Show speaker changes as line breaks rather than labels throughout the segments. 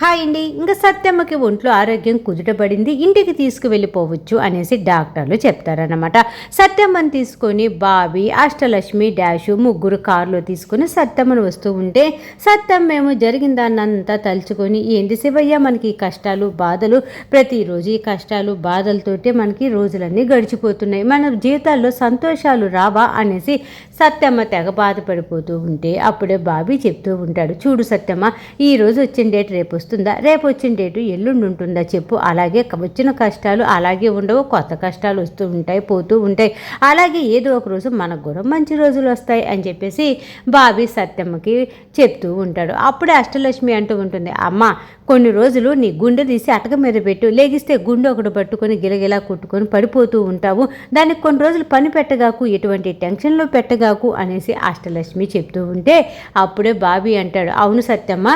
Hi అండి. ఇంకా సత్యమ్మకి ఒంట్లో ఆరోగ్యం కుదుటపడింది, ఇంటికి తీసుకువెళ్ళిపోవచ్చు అనేసి డాక్టర్లు చెప్తారన్నమాట. సత్యమ్మని తీసుకొని బాబీ, అష్టలక్ష్మి డాషు ముగ్గురు కారులో తీసుకుని సత్యమ్మను వస్తూ ఉంటే సత్యమ్మేమో జరిగిన దాన్నంతా తలుచుకొని, ఏంటి శివయ్య మనకి కష్టాలు బాధలు, ప్రతిరోజు ఈ కష్టాలు బాధలతోటే మనకి రోజులన్నీ గడిచిపోతున్నాయి, మన జీవితాల్లో సంతోషాలు రావా అనేసి సత్యమ్మ తెగ బాధపడిపోతూ ఉంటే అప్పుడే బాబీ చెప్తూ ఉంటాడు, చూడు సత్యమ్మ, ఈ రోజు వచ్చిన డేట్ రేపు వస్తుందా, రేపు వచ్చిన డేటు ఎల్లుండి ఉంటుందా చెప్పు, అలాగే వచ్చిన కష్టాలు అలాగే ఉండవు, కొత్త కష్టాలు వస్తూ ఉంటాయి పోతూ ఉంటాయి, అలాగే ఏదో ఒక రోజు మనకు కూడా మంచి రోజులు వస్తాయి అని చెప్పేసి బాబీ సత్యమ్మకి చెప్తూ ఉంటాడు. అప్పుడే అష్టలక్ష్మి అంటూ ఉంటుంది, అమ్మ కొన్ని రోజులు నీ గుండె తీసి అటక మీద పెట్టు, లేగిస్తే గుండె ఒకటి పట్టుకొని గిలగిలా కొట్టుకొని పడిపోతూ ఉంటావు, దానికి కొన్ని రోజులు పని పెట్టగాకు, ఎటువంటి టెన్షన్లో పెట్టగాకు అనేసి అష్టలక్ష్మి చెప్తూ ఉంటే అప్పుడే బాబీ అంటాడు, అవును సత్యమ్మ,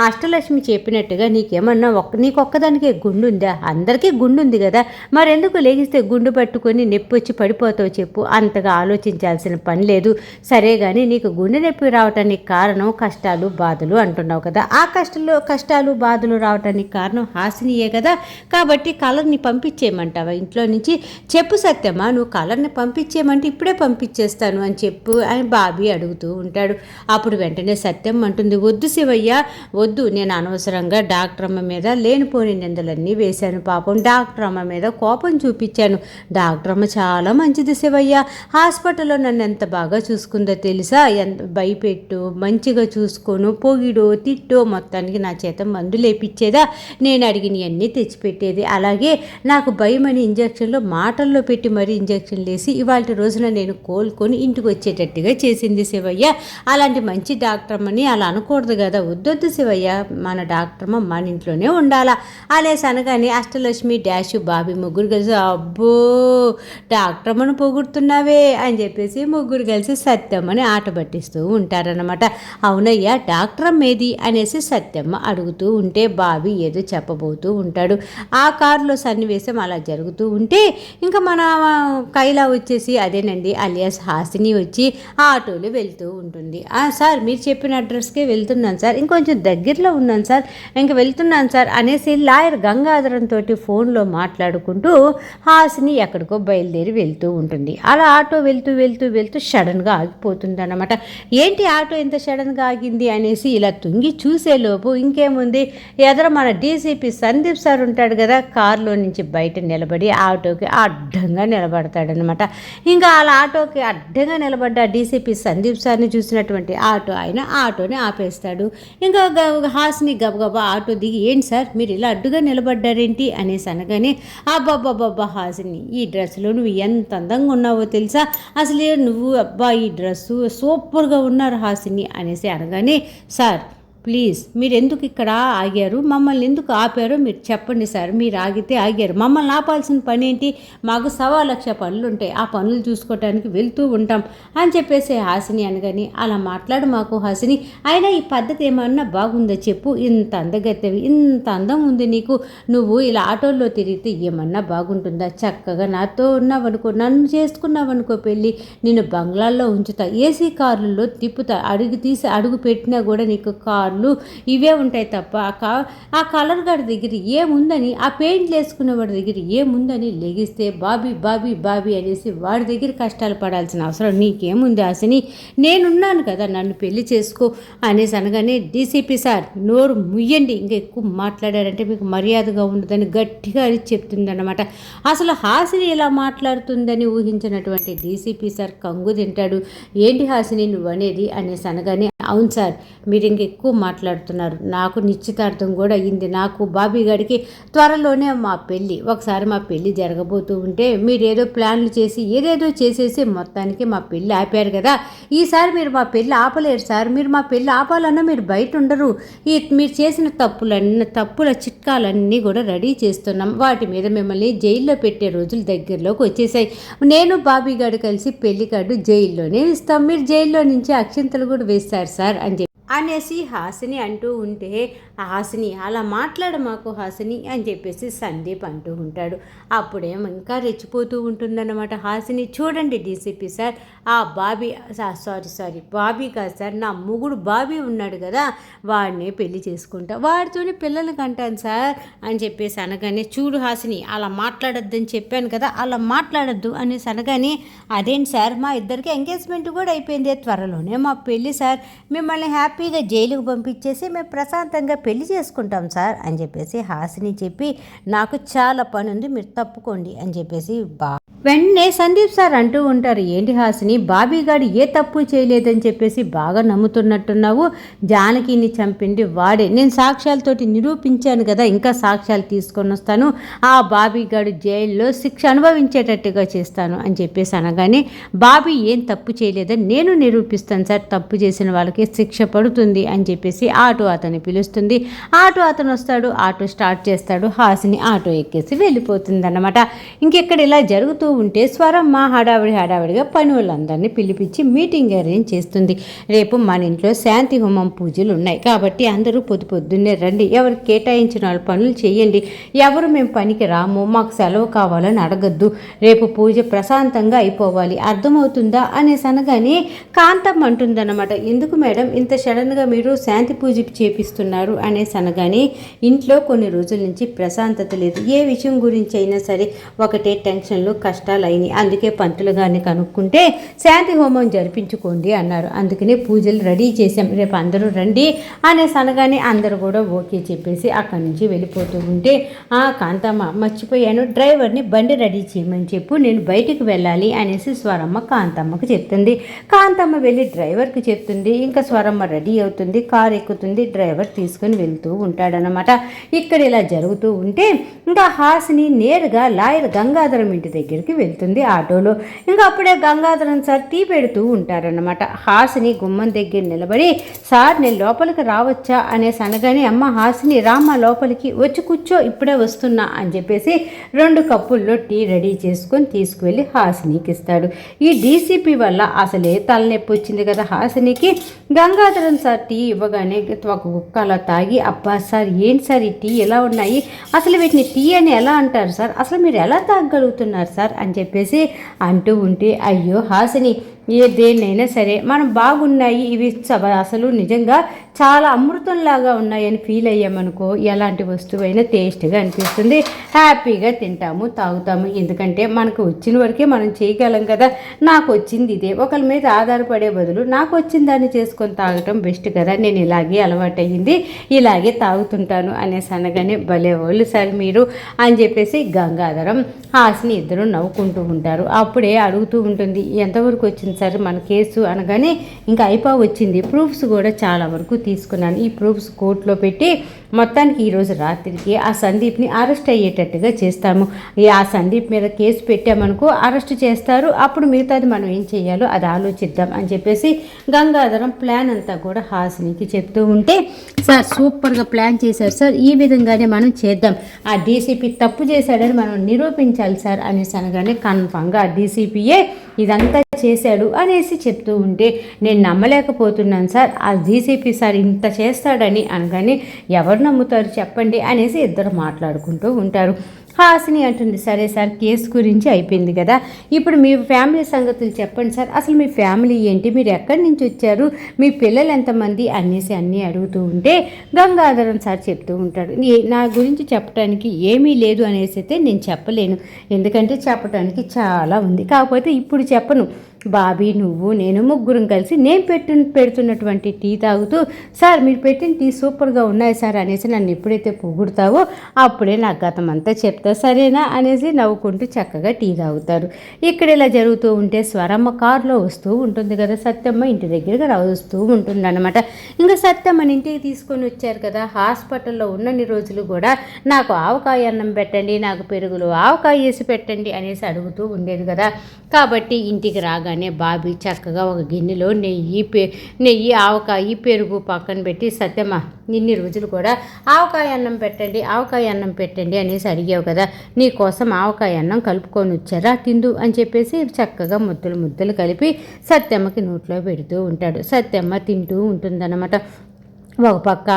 అష్టలక్ష్మి చెప్పినట్టుగా నీకేమన్నా నీకు ఒక్కదానికే గుండు ఉందా, అందరికీ గుండు ఉంది కదా, మరెందుకు లేగిస్తే గుండు పట్టుకొని నొప్పి వచ్చి పడిపోతావు చెప్పు, అంతగా ఆలోచించాల్సిన పని లేదు, సరే కానీ నీకు గుండె నొప్పి రావటానికి కారణం కష్టాలు బాధలు అంటున్నావు కదా, ఆ కష్టాలు బాధలు రావటానికి కారణం హాసినియే కదా, కాబట్టి కలర్ని పంపించేయమంటావా ఇంట్లో నుంచి, చెప్పు సత్యమ్మ, నువ్వు కలర్ని పంపించేయమంటే ఇప్పుడే పంపించేస్తాను అని చెప్పు అని బాబీ అడుగుతూ ఉంటాడు. అప్పుడు వెంటనే సత్యం అంటుంది, వద్దు శివయ్య వద్దు, నేను అనవసరంగా డాక్టర్ అమ్మ మీద లేనిపోని నిందలన్నీ వేశాను, పాపం డాక్టర్ అమ్మ మీద కోపం చూపించాను, డాక్టర్ అమ్మ చాలా మంచిది శివయ్య, హాస్పిటల్లో నన్ను ఎంత బాగా చూసుకుందో తెలుసా, ఎంత భయపెట్టు మంచిగా చూసుకోను, పొగిడో తిట్టో మొత్తానికి నా చేత మందు లేపిచ్చేదా, నేను అడిగినవన్నీ తెచ్చిపెట్టేది, అలాగే నాకు భయమని ఇంజక్షన్లో మాటల్లో పెట్టి మరీ ఇంజక్షన్లు వేసి ఇవాళ రోజున నేను కోలుకొని ఇంటికి వచ్చేటట్టుగా చేసింది శివయ్య, అలాంటి మంచి డాక్టర్ అమ్మని అలా అనకూడదు కదా, వద్దొద్దు శివయ్య, మన డాక్టర్ అమ్మ మన ఇంట్లోనే ఉండాలా అనేసి అనగానే అష్టలక్ష్మి డాషు బాబీ ముగ్గురు కలిసి, అబ్బో డాక్టర్ అమ్మను పొగుడుతున్నావే అని చెప్పేసి ముగ్గురు కలిసి సత్యమ్మని ఆట పట్టిస్తూ ఉంటారనమాట. అవునయ్యా డాక్టర్ అమ్మ ఏది అనేసి సత్యమ్మ అడుగుతూ ఉంటే బాబీ ఏదో చెప్పబోతూ ఉంటాడు. ఆ కారులో సన్నివేశం అలా జరుగుతూ ఉంటే ఇంకా మన కైలా వచ్చేసి అదేనండి అలియాస్ హాసిని వచ్చి ఆటోలో వెళ్తూ ఉంటుంది. సార్ మీరు చెప్పిన అడ్రస్కే వెళ్తున్నాను సార్, ఇంకొంచెం దగ్గరలో ఉన్నాను సార్, ఇంక వెళ్తున్నాను సార్ అనేసి లాయర్ గంగాధరంతో ఫోన్లో మాట్లాడుకుంటూ హాసిని ఎక్కడికో బయలుదేరి వెళ్తూ ఉంటుంది. అలా ఆటో వెళ్తూ వెళ్తూ వెళ్తూ సడన్గా ఆగిపోతుంది అన్నమాట. ఏంటి ఆటో ఎంత సడన్గా ఆగింది అనేసి ఇలా తుంగి చూసేలోపు ఇంకేముంది, ఎదర మన డీసీపీ సందీప్ సార్ ఉంటాడు కదా, కారులో నుంచి బయట నిలబడి ఆటోకి అడ్డంగా నిలబడతాడనమాట. ఇంకా అలా ఆటోకి అడ్డంగా నిలబడ్డ డీసీపీ సందీప్ సార్ని చూసినటువంటి ఆటో ఆయన ఆటోని ఆపేస్తాడు. ఇంకా హాసిని గబగబా ఆటో దిగి, ఏంటి సార్ మీరు ఇలా అడ్డుగా నిలబడ్డారేంటి అనేసి అనగానే, అబ్బాబ్బాబ్బా హాసిని, ఈ డ్రెస్సులో నువ్వు ఎంత అందంగా ఉన్నావో తెలుసా, అసలే నువ్వు అబ్బా ఈ డ్రెస్సు సూపర్గా ఉన్నారు హాసిని అనేసి అనగానే, సార్ ప్లీజ్ మీరు ఎందుకు ఇక్కడ ఆగారు, మమ్మల్ని ఎందుకు ఆపారో మీరు చెప్పండి సార్, మీరు ఆగితే ఆగారు, మమ్మల్ని ఆపాల్సిన పని ఏంటి, మాకు 1,00,000 పనులు ఉంటాయి, ఆ పనులు చూసుకోవటానికి వెళ్తూ ఉంటాం అని చెప్పేసి హాసిని అనగాని, అలా మాట్లాడు మాకు హాసిని, అయినా ఈ పద్ధతి ఏమన్నా బాగుందో చెప్పు, ఇంత అందగత్తెవి, ఇంత అందం ఉంది నీకు, నువ్వు ఇలా ఆటోల్లో తిరిగితే ఏమన్నా బాగుంటుందా, చక్కగా నాతో ఉన్నావనుకో, నన్ను చేసుకున్నావనుకో పెళ్ళి, నేను బంగ్లాల్లో ఉంచుతా, ఏసీ కార్లలో తిప్పుతా, అడుగు పెట్టినా కూడా నీకు కార్లు ఇవే ఉంటాయి తప్ప ఆ కలర్ గారి దగ్గర ఏముందని, ఆ పెయింట్లు వేసుకునే వాడి దగ్గర ఏముందని లెగిస్తే బాబీ బాబీ బాబీ అనేసి వాడి దగ్గర కష్టాలు పడాల్సిన అవసరం నీకేముంది హాసిని, నేనున్నాను కదా, నన్ను పెళ్లి చేసుకో అనేసి అనగానే, డీసీపీ సార్ నోరు ముయ్యండి, ఇంకా ఎక్కువ మాట్లాడారంటే మీకు మర్యాదగా ఉండదని గట్టిగా అది చెప్తుందన్నమాట. అసలు హాసిని ఇలా మాట్లాడుతుందని ఊహించినటువంటి డీసీపీ సార్ కంగు తింటాడు. ఏంటి హాసిని నువ్వు అనేది అనేసి అనగానే, అవును సార్ మీరు ఇంకెక్కువ మాట్లాడుతున్నారు, నాకు నిశ్చితార్థం కూడా అయ్యింది, నాకు బాబీ గారికి త్వరలోనే మా పెళ్ళి, ఒకసారి మా పెళ్ళి జరగబోతూ ఉంటే మీరు ఏదో ప్లాన్లు చేసి ఏదేదో చేసేసి మొత్తానికి మా పెళ్ళి ఆపారు కదా, ఈసారి మీరు మా పెళ్ళి ఆపలేరు సార్, మీరు మా పెళ్ళి ఆపాలన్నా మీరు బయట ఉండరు, మీరు చేసిన తప్పుల చిట్కాలన్నీ కూడా రెడీ చేస్తున్నాం, వాటి మీద మిమ్మల్ని జైల్లో పెట్టే రోజులు దగ్గరలోకి వచ్చేసాయి, నేను బాబీ గారు కలిసి పెళ్లి కార్డు జైల్లోనే ఇస్తాం, మీరు జైల్లో నుంచి అక్షింతలు కూడా వేస్తారు సార్ అని చెప్పి అనేసి హాసిని అంటూ ఉంటే, హాసిని అలా మాకు హాసిని అని చెప్పేసి సందీప్ అంటూ ఉంటాడు. అప్పుడేమో ఇంకా రెచ్చిపోతూ ఉంటుందన్నమాట హాసిని. చూడండి డీసీపీ సార్, ఆ బాబీ బాబీ కాదు సార్, నా మొగుడు బాబీ ఉన్నాడు కదా, వాడిని పెళ్లి చేసుకుంటా, వాడితోనే పిల్లలు కంటాను సార్ అని చెప్పేసి అనగానే, చూడు హాసిని అలా మాట్లాడొద్దని చెప్పాను కదా, అలా మాట్లాడొద్దు అనేసి అనగానే, అదేంటి సార్ మా ఇద్దరికి ఎంగేజ్మెంట్ కూడా అయిపోయింది, త్వరలోనే మా పెళ్ళి సార్, మిమ్మల్ని హ్యాపీగా జైలుకు పంపించేసి మేము ప్రశాంతంగా పెళ్లి చేసుకుంటాం సార్ అని చెప్పేసి హాసిని చెప్పి, నాకు చాలా పని ఉంది మీరు తప్పుకోండి అని చెప్పేసి వెంటనే సందీప్ సార్ అంటూ ఉంటారు, ఏంటి హాసిని బాబీ గారు ఏ తప్పు చేయలేదని చెప్పేసి బాగా నమ్ముతున్నట్టున్నావు, జానకిని చంపింది వాడే, నేను సాక్ష్యాలతోటి నిరూపించాను కదా, ఇంకా సాక్ష్యాలు తీసుకొని వస్తాను, ఆ బాబీ గారు జైల్లో శిక్ష అనుభవించేటట్టుగా చేస్తాను అని చెప్పేసి అనగానే, బాబీ ఏం తప్పు చేయలేదని నేను నిరూపిస్తాను సార్, తప్పు చేసిన వాళ్ళకి శిక్ష పడుతుంది అని చెప్పేసి ఆటో అతన్ని పిలుస్తుంది. ఆటో అతను వస్తాడు, ఆటో స్టార్ట్ చేస్తాడు, హాసిని ఆటో ఎక్కేసి వెళ్ళిపోతుంది అన్నమాట. ఇంకెక్కడ ఇలా జరుగుతూ ఉంటే స్వరమ్మ హడావిడిగా పని వాళ్ళందరినీ పిలిపించి మీటింగ్ అరేంజ్ చేస్తుంది. రేపు మన ఇంట్లో శాంతి హోమం పూజలు ఉన్నాయి కాబట్టి అందరూ పొద్దున్నే రండి, ఎవరు కేటాయించిన వాళ్ళ పనులు చేయండి, ఎవరు మేము పనికి రాము, మాకు సెలవు కావాలని అడగద్దు, రేపు పూజ ప్రశాంతంగా అయిపోవాలి, అర్థమవుతుందా అనేసి అనగానే కాంతం అంటుందన్నమాట, ఎందుకు మేడం ఇంత సడన్గా మీరు శాంతి పూజ చేపిస్తున్నారు అనేసి అనగానే, ఇంట్లో కొన్ని రోజుల నుంచి ప్రశాంతత లేదు, ఏ విషయం గురించి అయినా సరే ఒకటే టెన్షన్లు కష్టాలు అయినాయి, అందుకే పంతులు గారిని కనుక్కుంటే శాంతి హోమం జరిపించుకోండి అన్నారు, అందుకనే పూజలు రెడీ చేసాం, రేపు అందరూ రండి అనేసి అనగానే అందరూ కూడా ఓకే చెప్పేసి అక్కడి నుంచి వెళ్ళిపోతూ ఉంటే, కాంతమ్మ మర్చిపోయాను, డ్రైవర్ని బండి రెడీ చేయమని చెప్పు, నేను బయటికి వెళ్ళాలి అనేసి స్వరమ్మ కాంతమ్మకు చెప్తుంది. కాంతమ్మ వెళ్ళి డ్రైవర్కి చెప్తుంది. ఇంకా స్వరమ్మ రెడీ అవుతుంది, కారు ఎక్కుతుంది, డ్రైవర్ తీసుకుని వెళ్తూ ఉంటాడనమాట. ఇక్కడ ఇలా జరుగుతూ ఉంటే ఇంకా హాసిని నేరుగా లాయర్ గంగాధరం ఇంటి దగ్గరికి వెళ్తుంది ఆటోలో. ఇంకా అప్పుడే గంగాధరం సార్ టీ పెడుతూ ఉంటారనమాట. హాసిని గుమ్మం దగ్గర నిలబడి, సార్ నేను లోపలికి రావచ్చా అనేసి అనగానే, అమ్మ హాసిని రామ్మ లోపలికి వచ్చి కూర్చో, ఇప్పుడే వస్తున్నా అని చెప్పేసి 2 కప్పుల్లో టీ రెడీ చేసుకొని తీసుకువెళ్ళి హాసినికి ఇస్తాడు. ఈ డీసీపీ వల్ల అసలే తలనొప్పి వచ్చింది కదా హాసినికి. గంగాధరం సార్ టీ ఇవ్వగానే ఒక కుక్క అలా తాగి, అబ్బా సార్ ఏంటి సార్ ఈ టీ ఎలా ఉన్నాయి, అసలు వీటిని టీ అని ఎలా అంటారు సార్, అసలు మీరు ఎలా తాగలుగుతున్నారు సార్ అని చెప్పేసి అంటూ ఉంటే, అయ్యో హాసిని దేన్నైనా సరే మనం బాగున్నాయి, ఇవి అసలు నిజంగా చాలా అమృతంలాగా ఉన్నాయని ఫీల్ అయ్యామనుకో, ఎలాంటి వస్తువైనా టేస్ట్గా అనిపిస్తుంది, హ్యాపీగా తింటాము తాగుతాము, ఎందుకంటే మనకు వచ్చిన వరకే మనం చేయగలం కదా, నాకు వచ్చింది ఇదే, ఒకరి మీద ఆధారపడే బదులు నాకు వచ్చిన దాన్ని చేసుకొని తాగటం బెస్ట్ కదా, నేను ఇలాగే అలవాటయ్యింది, ఇలాగే తాగుతుంటాను అనేసి అనగానే, భలే వాళ్ళు సార్ మీరు అని చెప్పేసి గంగాధరం హాసిని ఇద్దరు నవ్వుకుంటూ ఉంటారు. అప్పుడే అడుగుతూ ఉంటుంది, ఎంతవరకు వచ్చింది సార్ మన కేసు అనగానే, ఇంకా వచ్చింది, ప్రూఫ్స్ కూడా చాలా వరకు తీసుకున్నాను, ఈ ప్రూఫ్స్ కోర్టులో పెట్టి మొత్తానికి ఈరోజు రాత్రికి ఆ సందీప్ని అరెస్ట్ అయ్యేటట్టుగా చేస్తాము, ఆ సందీప్ మీద కేసు పెట్టామనుకో అరెస్ట్ చేస్తారు, అప్పుడు మిగతాది మనం ఏం చేయాలో అది ఆలోచిద్దాం అని చెప్పేసి గంగాధరం ప్లాన్ అంతా కూడా హాసినికి చెప్తూ ఉంటే, సార్ సూపర్గా ప్లాన్ చేశారు సార్, ఈ విధంగానే మనం చేద్దాం, ఆ డీసీపీ తప్పు చేశాడని మనం నిరూపించాలి సార్ అనేసి అనగానే, కన్ఫామ్గా ఆ డీసీపీయే ఇదంతా చేశాడు అనేసి చెప్తూ ఉంటే, నేను నమ్మలేకపోతున్నాను సార్, ఆ డీసీపీ సార్ ఇంత చేస్తాడని అనగానే, ఎవరు నమ్ముతారు చెప్పండి అనేసి ఇద్దరు మాట్లాడుకుంటూ ఉంటారు. హాసిని అంటుంది, సరే సార్ కేసు గురించి అయిపోయింది కదా, ఇప్పుడు మీ ఫ్యామిలీ సంగతులు చెప్పండి సార్, అసలు మీ ఫ్యామిలీ ఏంటి, మీరు ఎక్కడి నుంచి వచ్చారు, మీ పిల్లలు ఎంతమంది అనేసి అన్నీ అడుగుతూ ఉంటే గంగాధరం సార్ చెప్తూ ఉంటాడు, నా గురించి చెప్పడానికి ఏమీ లేదు అనేసి అయితే నేను చెప్పలేను, ఎందుకంటే చెప్పడానికి చాలా ఉంది, కాకపోతే ఇప్పుడు చెప్పను, బాబీ నువ్వు నేను ముగ్గురం కలిసి నేను పెడుతున్నటువంటి టీ తాగుతూ, సార్ మీరు పెట్టిన టీ సూపర్గా ఉన్నాయి సార్ అనేసి నన్ను ఎప్పుడైతే పొగుడుతావో అప్పుడే నాకు గతం అంతా చెప్తా సరేనా అనేసి నవ్వుకుంటూ చక్కగా టీ తాగుతారు. ఇక్కడ ఇలా జరుగుతూ ఉంటే స్వరమ్మ కారులో వస్తూ ఉంటుంది కదా, సత్యమ్మ ఇంటి దగ్గరగా వస్తూ ఉంటుంది అనమాట. ఇంకా సత్యమ్మని ఇంటికి తీసుకొని వచ్చారు కదా, హాస్పిటల్లో ఉన్నన్ని రోజులు కూడా నాకు ఆవకాయ అన్నం పెట్టండి, నాకు పెరుగులో ఆవకాయ వేసి పెట్టండి అనేసి అడుగుతూ ఉండేది కదా, కాబట్టి ఇంటికి రాగానే రాగానే బాబీ చక్కగా ఒక గిన్నెలో నెయ్యి ఆవకాయ పెరుగు పక్కన పెట్టి, సత్యమ్మ ఇన్ని రోజులు కూడా ఆవకాయ అన్నం పెట్టండి అనేసి అడిగావు కదా, నీకోసం ఆవకాయ అన్నం కలుపుకొని వచ్చారా, తిందు అని చెప్పేసి చక్కగా ముద్దలు కలిపి సత్యమ్మకి నోట్లో పెడుతూ ఉంటాడు. సత్యమ్మ తింటూ ఉంటుందన్నమాట. ఒక పక్క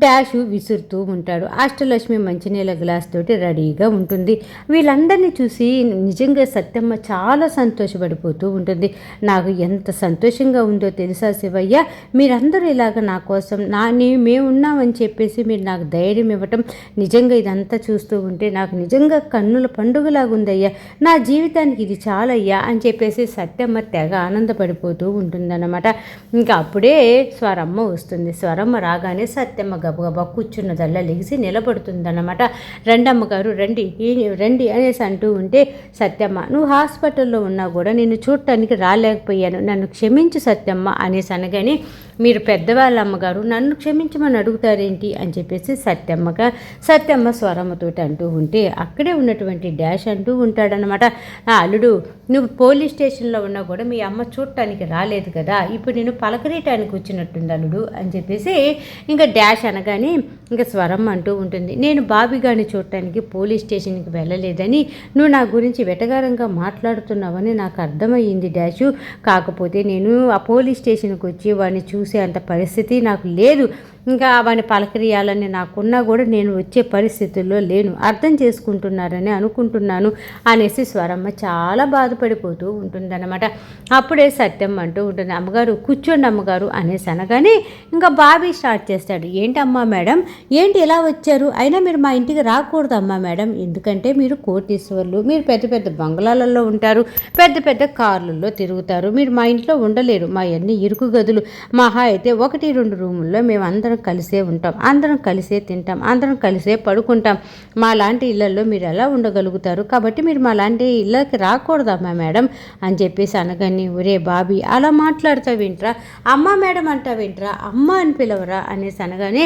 డాషు విసురుతూ ఉంటాడు. అష్టలక్ష్మి మంచినీళ్ళ గ్లాస్ తోటి రెడీగా ఉంటుంది. వీళ్ళందరినీ చూసి నిజంగా సత్యమ్మ చాలా సంతోషపడిపోతూ ఉంటుంది. నాకు ఎంత సంతోషంగా ఉందో తెలుసా శివయ్య, మీరందరూ ఇలాగ నా కోసం మేమున్నామని చెప్పేసి మీరు నాకు ధైర్యం ఇవ్వటం, నిజంగా ఇదంతా చూస్తూ ఉంటే నాకు నిజంగా కన్నుల పండుగలాగా ఉందయ్యా, నా జీవితానికి ఇది చాలయ్యా అని చెప్పేసి సత్యమ్మ తెగ ఆనందపడిపోతూ ఉంటుందన్నమాట. ఇంకా అప్పుడే స్వరమ్మ వస్తుంది. స్వరమ్మ రాగానే సత్యమ్మ గబగబా కూర్చున్నదల్లా లెగిసి నిలబడుతుందన్నమాట. రెండమ్మగారు రండి అనేసి అంటూ ఉంటే, సత్యమ్మ నువ్వు హాస్పిటల్లో ఉన్నా కూడా నేను చూడటానికి రాలేకపోయాను, నన్ను క్షమించు సత్యమ్మ అనేసి అనగానే, మీరు పెద్దవాళ్ళ అమ్మగారు నన్ను క్షమించమని అడుగుతారేంటి అని చెప్పేసి సత్యమ్మ స్వరమ్మతోటి అంటూ ఉంటే, అక్కడే ఉన్నటువంటి డాష్ అంటూ ఉంటాడనమాట, అల్లుడు నువ్వు పోలీస్ స్టేషన్లో ఉన్నా కూడా మీ అమ్మ చూడటానికి రాలేదు కదా, ఇప్పుడు నేను పలకరీయటానికి వచ్చినట్టుంది అల్లుడు అని చెప్పేసి ఇంకా డాష్ అనగానే ఇంకా స్వరమ్మ అంటూ ఉంటుంది, నేను బాబీ గారిని చూడటానికి పోలీస్ స్టేషన్కి వెళ్ళలేదని నువ్వు నా గురించి వెటగారంగా మాట్లాడుతున్నావని నాకు అర్థమయ్యింది డాషు, కాకపోతే నేను ఆ పోలీస్ స్టేషన్కి వచ్చి వాడిని చూసే అంత పరిస్థితి నాకు లేదు, ఇంకా వాడిని పలకరియాలని నాకున్నా కూడా నేను వచ్చే పరిస్థితుల్లో లేను, అర్థం చేసుకుంటున్నారని అనుకుంటున్నాను అనేసి స్వరమ్మ చాలా బాధపడిపోతూ ఉంటుందన్నమాట. అప్పుడే సత్యమ్మ అంటూ ఉంటుంది, అమ్మగారు కూర్చోండి అమ్మగారు అనేసి అనగానే ఇంకా బాబీ స్టార్ట్ చేస్తాడు, ఏంటమ్మా మేడం ఏంటి ఎలా వచ్చారు, అయినా మీరు మా ఇంటికి రాకూడదు అమ్మా మేడం, ఎందుకంటే మీరు కోటీశ్వర్లు, మీరు పెద్ద పెద్ద బంగ్లాలలో ఉంటారు, పెద్ద పెద్ద కార్లలో తిరుగుతారు, మీరు మా ఇంట్లో ఉండలేరు, మా అన్ని ఇరుకు గదులు, మహా అయితే 1-2 రూముల్లో మేము అందరం కలిసే ఉంటాం, అందరం కలిసే తింటాం, అందరం కలిసే పడుకుంటాం, మా లాంటి ఇళ్లలో మీరు ఎలా ఉండగలుగుతారు, కాబట్టి మీరు మా లాంటి ఇళ్ళకి రాకూడదమ్మా మేడం అని చెప్పేసి అనగానే, ఒరే బాబీ అలా మాట్లాడతావేంట్రా, అమ్మ మేడం అంటావేంట్రా, అమ్మ అని పిలవరా అనేసి అనగానే,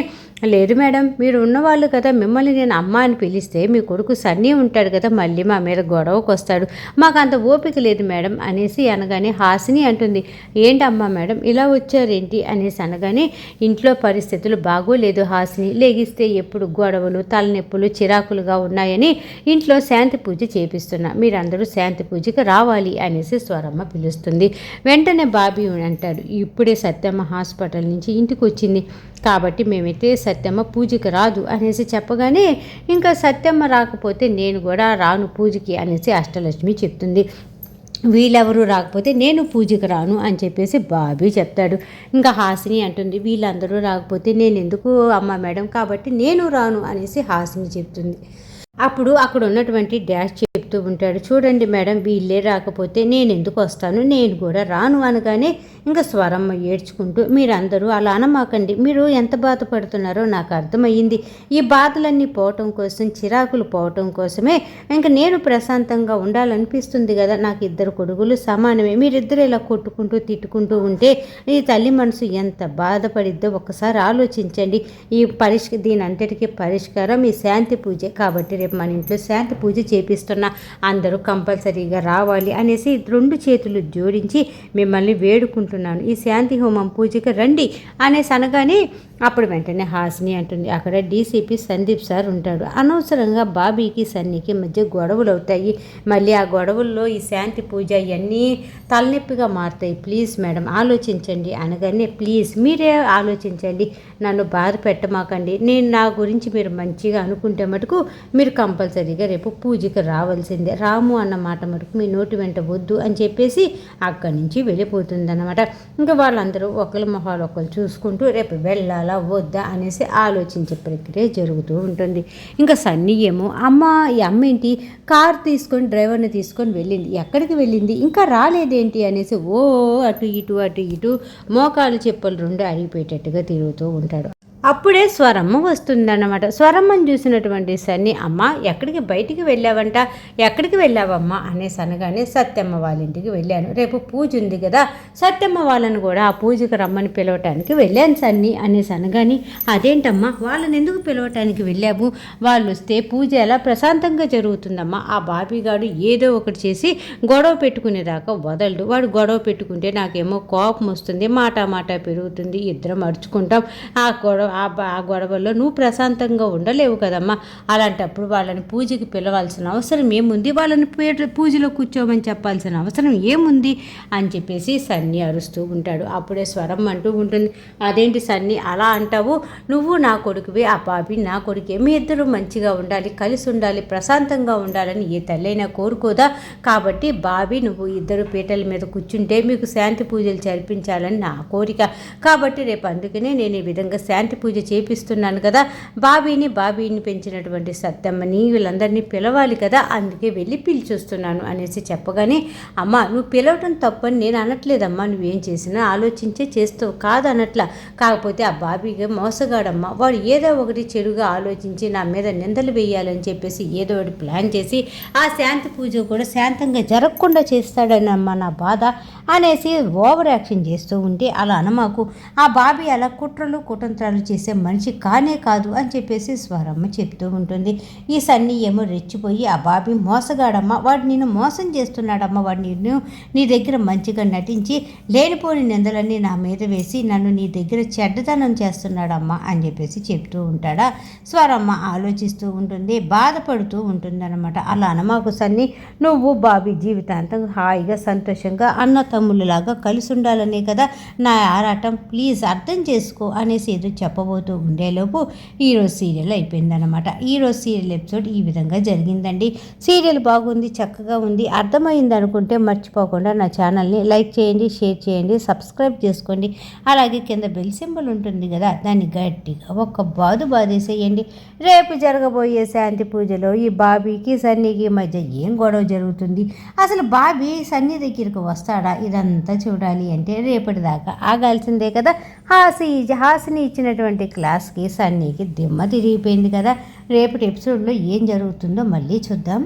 లేదు మేడం మీరు ఉన్నవాళ్ళు కదా, మిమ్మల్ని నేను అమ్మ అని పిలిస్తే మీ కొడుకు సన్నీ ఉంటాడు కదా, మళ్ళీ మా మీద గొడవకు వస్తాడు, మాకు అంత ఓపిక లేదు మేడం అనేసి అనగానే హాసిని అంటుంది, ఏంటమ్మా మేడం ఇలా వచ్చారేంటి అనేసి అనగానే, ఇంట్లో పరిస్థితులు బాగోలేదు హాసిని, లెగిస్తే ఎప్పుడు గొడవలు తలనొప్పులు చిరాకులుగా ఉన్నాయని ఇంట్లో శాంతి పూజ చేపిస్తున్నా, మీరందరూ శాంతి పూజకి రావాలి అనేసి స్వరమ్మ పిలుస్తుంది. వెంటనే బాబీ అంటాడు, ఇప్పుడే సత్యమ్మ హాస్పిటల్ నుంచి ఇంటికి వచ్చింది కాబట్టి మేమైతే సత్యమ్మ పూజకి రాదు అనేసి చెప్పగానే, ఇంకా సత్యమ్మ రాకపోతే నేను కూడా రాను పూజకి అనేసి అష్టలక్ష్మి చెప్తుంది. వీళ్ళెవరూ రాకపోతే నేను పూజకి రాను అని చెప్పేసి బాబీ చెప్తాడు. ఇంకా హాసిని అంటుంది, వీళ్ళందరూ రాకపోతే నేను ఎందుకు అమ్మ మేడం, కాబట్టి నేను రాను అనేసి హాసిని చెప్తుంది. అప్పుడు అక్కడ ఉన్నటువంటి డాష్ చెప్తూ ఉంటాడు, చూడండి మేడం వీళ్ళే రాకపోతే నేను ఎందుకు వస్తాను, నేను కూడా రాను అనగానే ఇంకా స్వరమ్మ ఏడ్చుకుంటూ, మీరందరూ అలా అనమాకండి, మీరు ఎంత బాధపడుతున్నారో నాకు అర్థమయ్యింది, ఈ బాధలన్నీ పోవటం కోసం చిరాకులు పోవటం కోసమే ఇంకా నేను ప్రశాంతంగా ఉండాలనిపిస్తుంది కదా, నాకు 2 కొడుకులు సమానమే, మీరిద్దరు ఇలా కొట్టుకుంటూ తిట్టుకుంటూ ఉంటే ఈ తల్లి మనసు ఎంత బాధపడిద్దో ఒక్కసారి ఆలోచించండి, దీని అంతటికీ పరిష్కారం ఈ శాంతి పూజ, కాబట్టి రేపు మన ఇంట్లో శాంతి పూజ చేపిస్తున్నా, అందరూ కంపల్సరీగా రావాలి అనేసి 2 చేతులు జోడించి మిమ్మల్ని వేడుకుంటున్నాను, ఈ శాంతి హోమం పూజకి రండి అనేసి అనగానే అప్పుడు వెంటనే హాసిని అంటుంది, అక్కడ డీసీపీ సందీప్ సార్ ఉంటాడు, అనవసరంగా బాబీకి సన్నీకి మధ్య గొడవలు అవుతాయి, మళ్ళీ ఆ గొడవల్లో ఈ శాంతి పూజ ఇవన్నీ తలనొప్పిగా మారుతాయి, ప్లీజ్ మేడం ఆలోచించండి అనగానే, ప్లీజ్ మీరే ఆలోచించండి, నన్ను బాధ పెట్టమాకండి, నేను నా గురించి మీరు మంచిగా అనుకుంటే మటుకు మీరు కంపల్సరీగా రేపు పూజకి రావాల్సిందే, రాము అన్న మాట మటుకు మీ నోటి వెంట వద్దు అని చెప్పేసి అక్కడి నుంచి వెళ్ళిపోతుందన్నమాట. ఇంకా వాళ్ళందరూ ఒకరి మొహాలు ఒకరు చూసుకుంటూ రేపు వెళ్ళాలా వద్దా అనేసి ఆలోచించే ప్రక్రియ జరుగుతూ ఉంటుంది. ఇంకా సన్నీ ఏమో ఈ అమ్మ ఏంటి కారు తీసుకొని డ్రైవర్ని తీసుకొని వెళ్ళింది, ఎక్కడికి వెళ్ళింది ఇంకా రాలేదేంటి అనేసి అటు ఇటు మోకాలు చెప్పులు 2 అరిగిపోయేటట్టుగా తిరుగుతూ ఉంటాడు. అప్పుడే స్వరమ్మ వస్తుందన్నమాట. స్వరమ్మని చూసినటువంటి సన్ని, అమ్మ ఎక్కడికి బయటికి వెళ్ళావంట, ఎక్కడికి వెళ్ళావమ్మా అనేసి అనగానే, సత్యమ్మ వాళ్ళ ఇంటికి వెళ్ళాను, రేపు పూజ ఉంది కదా, సత్యమ్మ వాళ్ళని కూడా ఆ పూజకు రమ్మని పిలవటానికి వెళ్ళాను సన్ని అనేసి అనగాని, అదేంటమ్మా వాళ్ళని ఎందుకు పిలవటానికి వెళ్ళావు, వాళ్ళు వస్తే పూజ ఎలా ప్రశాంతంగా జరుగుతుందమ్మా, ఆ బాబీగాడు ఏదో ఒకటి చేసి గొడవ పెట్టుకునేదాకా వదలడు, వాడు గొడవ పెట్టుకుంటే నాకేమో కోపం వస్తుంది, మాట పెరుగుతుంది, ఇద్దరం అరుచుకుంటాం, ఆ గొడవల్లో నువ్వు ప్రశాంతంగా ఉండలేవు కదమ్మా, అలాంటప్పుడు వాళ్ళని పూజకి పిలవాల్సిన అవసరం ఏముంది, వాళ్ళని పూజలో కూర్చోమని చెప్పాల్సిన అవసరం ఏముంది అని చెప్పేసి సన్ని అరుస్తూ ఉంటాడు. అప్పుడే స్వరం అంటూ ఉంటుంది, అదేంటి సన్ని అలా అంటావు, నువ్వు నా కొడుకువి, ఆ బాబీ నా కొడుకే, మీ ఇద్దరు మంచిగా ఉండాలి, కలిసి ఉండాలి, ప్రశాంతంగా ఉండాలని ఏ తల్లైనా కోరుకోదా, కాబట్టి బాబీ నువ్వు ఇద్దరు పీటల మీద కూర్చుంటే మీకు శాంతి పూజలు జరిపించాలని నా కోరిక, కాబట్టి రేపు అందుకనే నేను ఈ విధంగా శాంతి పూజ చేపిస్తున్నాను కదా, బాబీని పెంచినటువంటి సత్తమ్మని వీళ్ళందరినీ పిలవాలి కదా, అందుకే వెళ్ళి పిలిచొస్తున్నాను అనేసి చెప్పగానే, అమ్మ నువ్వు పిలవటం తప్పని నేను అనట్లేదమ్మా, నువ్వేం చేసినా ఆలోచించే చేస్తావు కాదనట్లా, కాకపోతే ఆ బాబీగా మోసగాడమ్మా, వాడు ఏదో ఒకటి చెడుగా ఆలోచించి నా మీద నిందలు వేయాలని చెప్పేసి ఏదో ఒకటి ప్లాన్ చేసి ఆ శాంతి పూజ కూడా శాంతంగా జరగకుండా చేస్తాడనమ్మా నా బాధ అనేసి ఓవర్ యాక్షన్ చేస్తూ ఉంటే, అలా అనమాకు, ఆ బాబీ అలా కుట్రలు కుతంత్రాలు చేసే మనిషి కానే కాదు అని చెప్పేసి స్వరమ్మ చెప్తూ ఉంటుంది. ఈ సన్ని ఏమో రెచ్చిపోయి, ఆ బాబీ మోసగాడమ్మా, వాడు నిన్ను మోసం చేస్తున్నాడమ్మా, వాడు నిన్ను నీ దగ్గర మంచిగా నటించి లేనిపోని నిందలన్నీ నా మీద వేసి నన్ను నీ దగ్గర చెడ్డతనం చేస్తున్నాడమ్మా అని చెప్పేసి చెప్తూ ఉంటాడా. స్వరమ్మ ఆలోచిస్తూ ఉంటుంది, బాధపడుతూ ఉంటుందన్నమాట. అలా అనమాకు సన్ని, నువ్వు బాబీ జీవితాంతం హాయిగా సంతోషంగా అన్న తమ్ముళ్ళలాగా కలిసి ఉండాలనే కదా నా ఆరాటం, ప్లీజ్ అర్థం చేసుకో అనేసి ఏదో చెప్పబోతూ ఉండేలోపు ఈరోజు సీరియల్ అయిపోయిందనమాట. ఈరోజు సీరియల్ ఎపిసోడ్ ఈ విధంగా జరిగిందండి. సీరియల్ బాగుంది, చక్కగా ఉంది, అర్థమైంది అనుకుంటే మర్చిపోకుండా నా ఛానల్ని లైక్ చేయండి, షేర్ చేయండి, సబ్స్క్రైబ్ చేసుకోండి. అలాగే కింద బెల్ సింబల్ ఉంటుంది కదా, దాన్ని గట్టిగా ఒక్క బాధేసేయండి. రేపు జరగబోయే శాంతి పూజలో ఈ బాబీకి సన్నీకి మధ్య ఏం గొడవ జరుగుతుంది, అసలు బాబీ సన్నీ దగ్గరికి వస్తాడా, ఇదంతా చూడాలి అంటే రేపటిదాకా ఆగాల్సిందే కదా. హాసిని ఇచ్చినటువంటి క్లాస్కి సన్నీకి దిమ్మ తిరిగిపోయింది కదా. రేపటి ఎపిసోడ్లో ఏం జరుగుతుందో మళ్ళీ చూద్దాం.